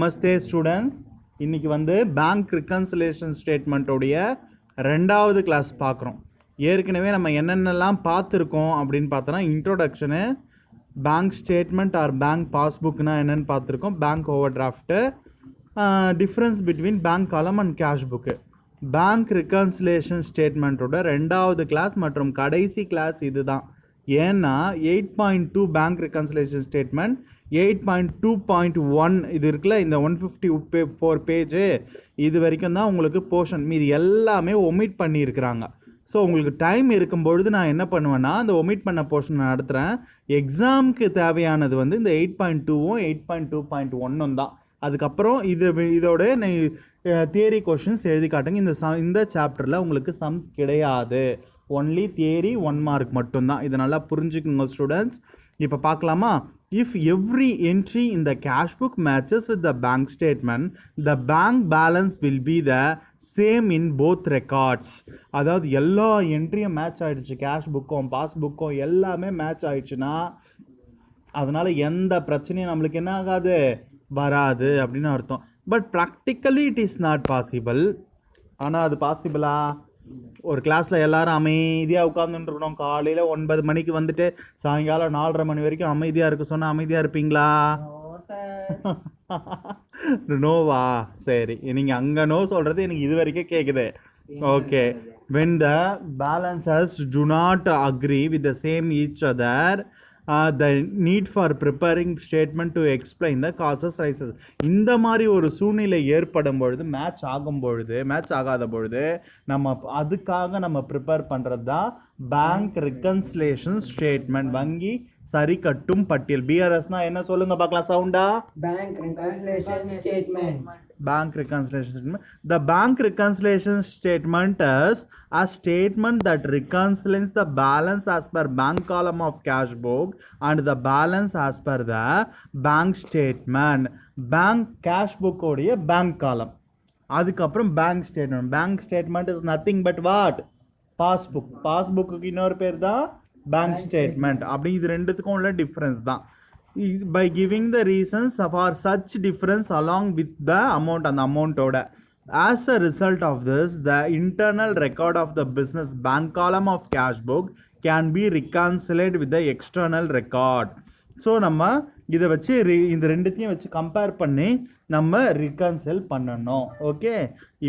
நமஸ்தே students, இன்னைக்கு bank reconciliation ஸ்டேட்மெண்ட்டோடைய ரெண்டாவது கிளாஸ் பார்க்குறோம். ஏற்கனவே நம்ம என்னென்னலாம் பார்த்துருக்கோம் அப்படின்னு பார்த்தோன்னா, introduction, bank statement or bank பாஸ்புக்னா என்னென்னு பார்த்துருக்கோம், bank overdraft, difference between bank column and cash book. Bank reconciliation ஸ்டேட்மெண்ட்டோட ரெண்டாவது கிளாஸ் மற்றும் கடைசி கிளாஸ் இது தான். ஏன்னா 8.2 பேங்க் ரிகன்சிலேஷன் ஸ்டேட்மெண்ட், 8.2.1 இது இருக்குல்ல, இந்த 154 பேஜு இது வரைக்கும் தான் உங்களுக்கு போர்ஷன். மீது எல்லாமே ஒமிட் பண்ணியிருக்கிறாங்க. ஸோ உங்களுக்கு டைம் இருக்கும்பொழுது நான் என்ன பண்ணுவேன்னா, அந்த ஒமிட் பண்ண போர்ஷன் நான் நடத்துகிறேன். எக்ஸாமுக்கு தேவையானது இந்த 8.2வும் 8.2.1ம் தான். அதுக்கப்புறம் இதோட தியரி கொஷின்ஸ் எழுதி காட்டுங்க. இந்த சாப்டரில் உங்களுக்கு சம்ஸ் கிடையாது. ஒன்லி தியரி 1 மார்க் மட்டும்தான். இதை நல்லா புரிஞ்சுக்குங்க ஸ்டூடெண்ட்ஸ். இப்போ பார்க்கலாமா? If every entry in the cash book matches with the bank statement, the bank balance will be the same in both records. அதாவது எல்லா என்ட்ரியும் மேட்ச் ஆகிடுச்சு, கேஷ் புக்கும் பாஸ்புக்கும் எல்லாமே மேட்ச் ஆகிடுச்சுன்னா அதனால் எந்த பிரச்சனையும் நம்மளுக்கு என்ன ஆகாது, வராது அப்படின்னு அர்த்தம். But practically it is not possible. ஆனால் அது பாசிபிளா? ஒரு கிளாஸில் எல்லாரும் அமைதியாக உட்காந்துருக்கணும். காலையில் 9 மணிக்கு வந்துட்டு சாயங்காலம் 4:30 மணி வரைக்கும் அமைதியாக இருக்க சொன்னால் அமைதியாக இருப்பீங்களா? நோவா? சரி, நீங்கள் அங்கே நோ சொல்கிறது எனக்கு இது வரைக்கும் கேட்குது. Okay. when the balances do not agree with the same each other, the need for preparing statement to explain the causes rises. இந்த மாதிரி ஒரு சூழ்நிலை ஏற்படும் பொழுது, மேட்ச் ஆகாத பொழுது அதுக்காக நம்ம ப்ரிப்பேர் பண்ணுறது தான் பேங்க் ரிகன்சிலேஷன் ஸ்டேட்மெண்ட், வங்கி சரி கட்டும் பட்டியல். பிஆர்எஸ்னா என்ன சொல்லுங்க பார்க்கலாம் சவுண்டா? Bank reconciliation statement. Bank reconciliation statement. The bank reconciliation statement is a statement that reconciles the balance as per bank column of cash book and the balance as per the bank statement. Bank cash book ஓடிய bank column. அதுக்கப்புறம் bank statement. Bank statement is nothing but what? Passbook. Passbookக்கு இன்னொரு பேர் தான் bank statement. அப்படி இது ரெண்டுத்துக்கும் உள்ள difference தான். By giving the reasons for such difference along with the amount and the amount order. As a result of this, the internal record of the business bank column of cash book can be reconciled with the external record. So நம்ம இதை வச்சு இந்த ரெண்டுத்தையும் வச்சு compare பண்ணி நம்ம reconcile பண்ணணும். Okay,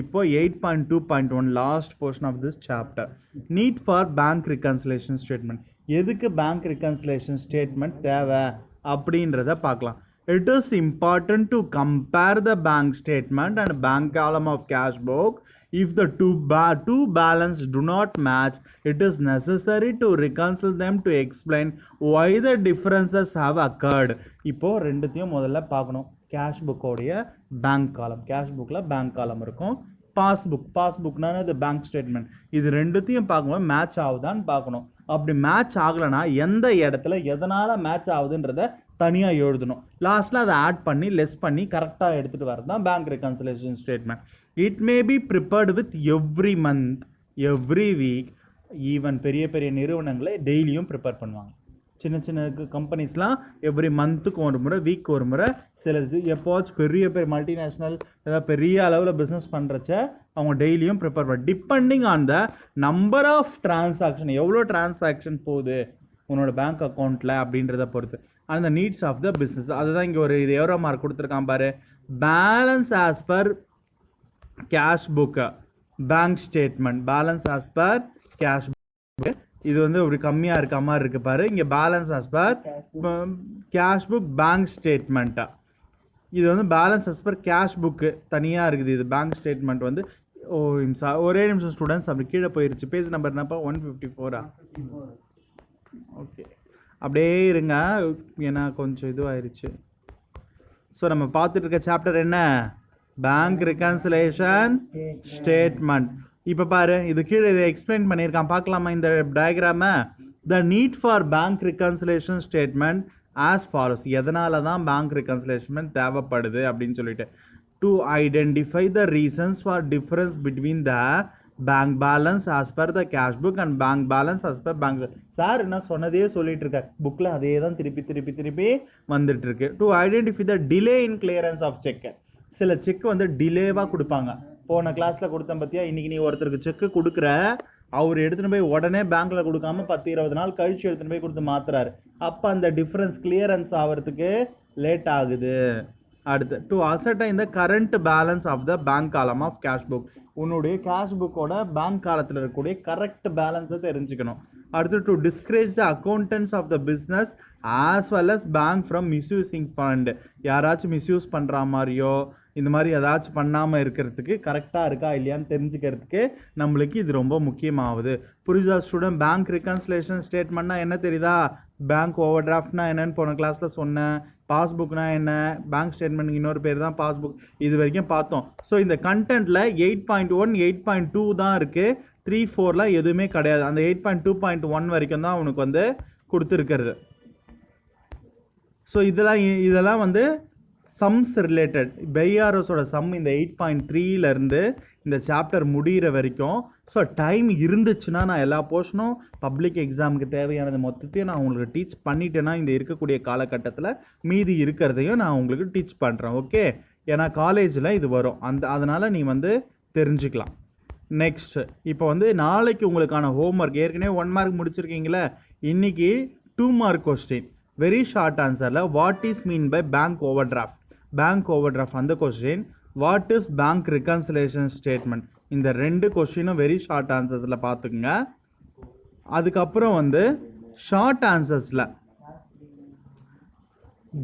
இப்போ 8.2.1 last portion of this chapter, need for bank reconciliation statement. எதுக்கு பேங்க் ரிகன்சிலேஷன் ஸ்டேட்மெண்ட் தேவை அப்படின்றத பார்க்கலாம். It is important to compare the bank statement and bank column of cash book. If the two balance do not match, it is necessary to reconcile them to explain why the differences have occurred. இப்போ ரெண்டுத்தையும் முதல்ல பார்க்கணும். Cash புக்கோடைய bank காலம், cash புக்கில் bank காலம் இருக்கும். பாஸ்புக்னா இது bank statement. இது ரெண்டுத்தையும் பார்க்கும்போது மேட்ச் ஆகுதான்னு பார்க்கணும். அப்படி மேட்ச் ஆகலைன்னா எந்த இடத்துல எதனால் மேட்ச் ஆகுதுன்றத தனியாக எழுதணும். லாஸ்ட்டில் அதை ஆட் பண்ணி லெஸ் பண்ணி கரெக்டாக எடுத்துகிட்டு வரது தான் bank reconciliation statement. It may be prepared with every month, every week. Even பெரிய பெரிய நிறுவனங்களை டெய்லியும் ப்ரிப்பேர் பண்ணுவாங்க. சின்ன சின்ன கம்பெனிஸ்லாம் எவ்ரி மந்த்துக்கு ஒரு முறை, வீக் ஒரு முறை, சில எப்போச்சும் பெரிய மல்டிநேஷ்னல் ஏதாவது பெரிய அளவில் பிஸ்னஸ் பண்ணுறச்ச அவங்க டெய்லியும் ப்ரிப்பேர் பண்ண, depending on the number of transaction, எவ்வளோ டிரான்சாக்ஷன் போகுது உன்னோட பேங்க் அக்கௌண்ட்டில் அப்படின்றத பொறுத்து, அந்த நீட்ஸ் ஆஃப் த பிஸ்னஸ். அதுதான் இங்கே ஒரு எவ்வளோ மார்க் கொடுத்துருக்கான் பாரு. Balance as per cash book bank statement, balance as per cash book. இது ஒரு கம்மியாக இருக்க மாதிரி இருக்கு பாரு. இங்கே balance as per cash book bank ஸ்டேட்மெண்ட்டா, இது balance as per cash book தனியாக இருக்குது. இது பேங்க் ஸ்டேட்மெண்ட் ஒரே நிமிஷம் ஸ்டூடெண்ட்ஸ், அப்படி கீழே போயிருச்சு. பேஜ் நம்பர் என்னப்பா? 154. ஓகே, அப்படியே இருங்க, ஏன்னா கொஞ்சம் இதுவாயிருச்சு. ஸோ நம்ம பார்த்துட்டு இருக்க சாப்டர் என்ன? Bank reconciliation statement. இப்போ பாரு, இது கீழே இதை எக்ஸ்பிளைன் பண்ணியிருக்கான், பார்க்கலாமா இந்த டயக்ராமை? The need for bank reconciliation statement as follows. எதனால தான் பேங்க் ரிகன்சிலேஷன் தேவைப்படுது அப்படின்னு சொல்லிட்டு, to identify the reasons for difference between the bank balance as per the cash book and bank balance as per bank. Sir என்ன சொன்னதே சொல்லிட்டு இருக்கார், புக்கில் அதே தான் திருப்பி வந்துட்டு இருக்கு. To identify the delay in clearance of cheque. சில செக் வந்து டிலேவாக கொடுப்பாங்க. போன கிளாஸில் கொடுத்தேன் பார்த்தியா, இன்றைக்கி நீ ஒருத்தருக்கு செக்கு கொடுக்குற, அவர் எடுத்துகிட்டு போய் உடனே பேங்க்கில் கொடுக்காம 10-20 நாள் கழிச்சு எடுத்துகிட்டு போய் கொடுத்து மாத்துறாரு. அப்போ அந்த டிஃப்ரென்ஸ் கிளியரன்ஸ் ஆகிறதுக்கு லேட் ஆகுது. அடுத்து to ascertain the current balance of the bank column of cash book. உன்னுடைய கேஷ் புக்கோட பேங்க் காலத்தில் இருக்கக்கூடிய கரெக்ட் பேலன்ஸை தெரிஞ்சுக்கணும். அடுத்து to discourage the accountants of the business as well as bank from misusing fund. யாராச்சும் மிஸ்யூஸ் பண்ணுற மாதிரியோ இந்த மாதிரி ஏதாச்சும் பண்ணாமல் இருக்கிறதுக்கு கரெக்டாக இருக்கா இல்லையான்னு தெரிஞ்சுக்கிறதுக்கு நம்மளுக்கு இது ரொம்ப முக்கியமாகுது. புரியுதா ஸ்டூடெண்ட்? பேங்க் ரிகன்சிலேஷன் ஸ்டேட்மெண்ட்னா என்ன தெரியுதா? பேங்க் ஓவர் டிராஃப்ட்னா என்னன்னு போன கிளாஸில் சொன்னேன். பாஸ்புக்னா என்ன? பேங்க் ஸ்டேட்மெண்ட்டுக்கு இன்னொரு பேர் தான் பாஸ்புக். இது வரைக்கும் பார்த்தோம். ஸோ இந்த கண்டென்ட்டில் 8.1 8.2 தான் இருக்குது. 3-4 எதுவுமே கிடையாது. அந்த 8.2.1 வரைக்கும் தான் உனக்கு வந்து கொடுத்துருக்கிறது. ஸோ இதெல்லாம் வந்து சம்ஸ் ரிலேட்டட். பைஆர்எஸோட சம் இந்த 8.3 இந்த சாப்டர் முடிகிற வரைக்கும். ஸோ டைம் இருந்துச்சுன்னா நான் எல்லா போர்ஷனும் பப்ளிக் எக்ஸாமுக்கு தேவையானது மொத்தத்தையும் நான் உங்களுக்கு டீச் பண்ணிட்டேன்னா இந்த இருக்கக்கூடிய காலகட்டத்தில் மீதி இருக்கிறதையும் நான் உங்களுக்கு டீச் பண்ணுறேன். ஓகே, ஏன்னா காலேஜில் இது வரும், அதனால் நீ வந்து தெரிஞ்சுக்கலாம். நெக்ஸ்ட் இப்போ வந்து நாளைக்கு உங்களுக்கான ஹோம்ஒர்க் ஏற்கனவே 1 மார்க் முடிச்சிருக்கீங்களே, இன்றைக்கி 2 மார்க் கொஸ்டின் வெரி ஷார்ட் ஆன்சரில் what is mean by bank overdraft. Bank overdraft அந்த question, what is bank reconciliation statement. இந்த 2 கொஸ்டினும் வெரி ஷார்ட் ஆன்சர்ஸில் பார்த்துக்குங்க. அதுக்கப்புறம் வந்து ஷார்ட் ஆன்சர்ஸில்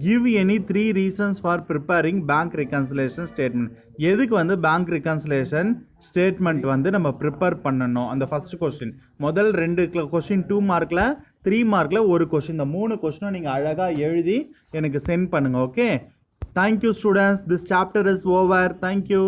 give any 3 reasons for preparing bank reconciliation statement. எதுக்கு வந்து பேங்க் ரிகன்சிலேஷன் ஸ்டேட்மெண்ட் வந்து நம்ம ப்ரிப்பேர் பண்ணணும். அந்த ஃபர்ஸ்ட் கொஸ்டின், முதல் 2 கொஸ்டின் 2 மார்க்கில், 3 மார்க்கில் 1 கொஸ்டின். இந்த 3 கொஸ்டினும் நீங்கள் அழகாக எழுதி எனக்கு சென்ட் பண்ணுங்கள். Okay, thank you students. This chapter is over. Thank you.